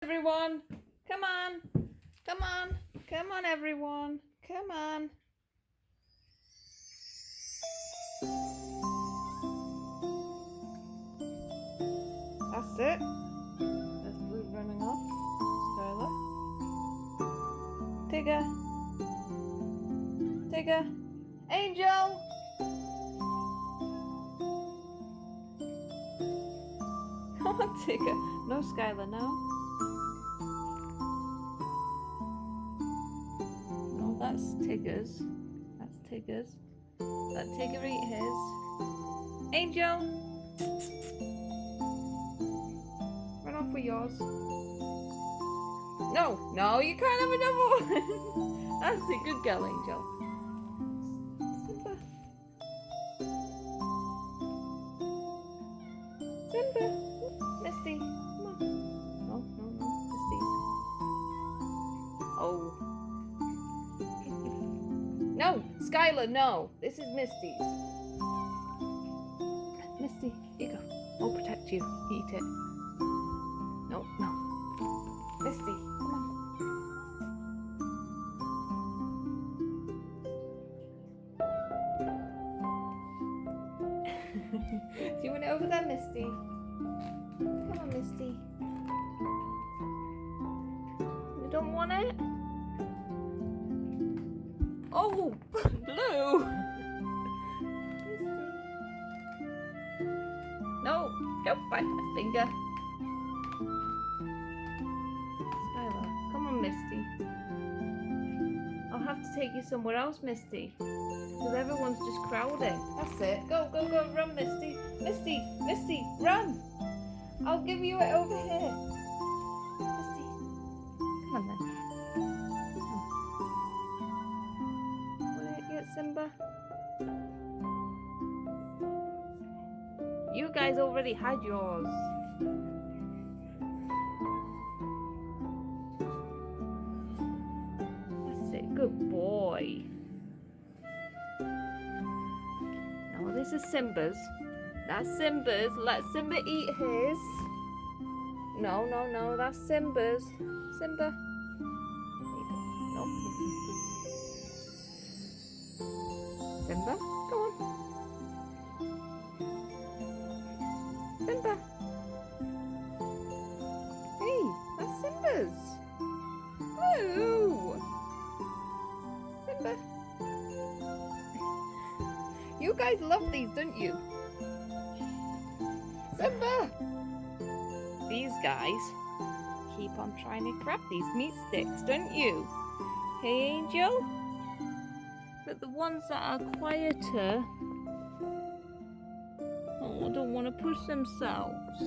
Everyone, come on, come on, come on, everyone, come on. That's it. There's Blue running off. Skylar. Tigger. Tigger. Angel. Come on, Tigger. No, Skylar, no. No, that's Tigger's. That's Tigger's. Let Tigger eat his. Angel. Run off with yours. No, no, you can't have another one. That's a good girl, Angel. Simba. Simba. Misty. Come on. No, no, no. Misty's. Oh. No, Skylar, no. This is Misty's. Misty, here you go. I'll protect you. Eat it. No, no. Misty, come on. Do you want it over there, Misty? Come on, Misty. You don't want it? Oh, Blue! Misty. No, don't bite my finger. Come on, Misty. I'll have to take you somewhere else, Misty. Because everyone's just crowding. That's it. Go, go, go. Run, Misty. Misty, Misty, run. I'll give you it over here. Misty. Come on then. Want to get Simba? You guys already had yours. Good boy. Now this is Simba's. That's Simba's. Let Simba eat his. No, no, no. That's Simba's. Simba. No. Simba, go on. Simba. Hey, that's Simba's. Blue. Simba. You guys love these, don't you? Simba! These guys keep on trying to grab these meat sticks, don't you? Hey, Angel? But the ones that are quieter, oh, don't want to push themselves.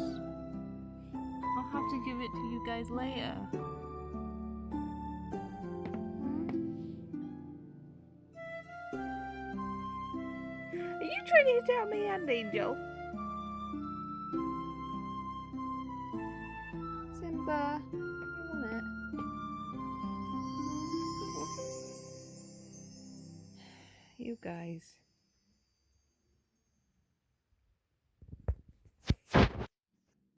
I'll have to give it to you guys later. Are you trying to tell me and Angel? Simba, you want it? You guys.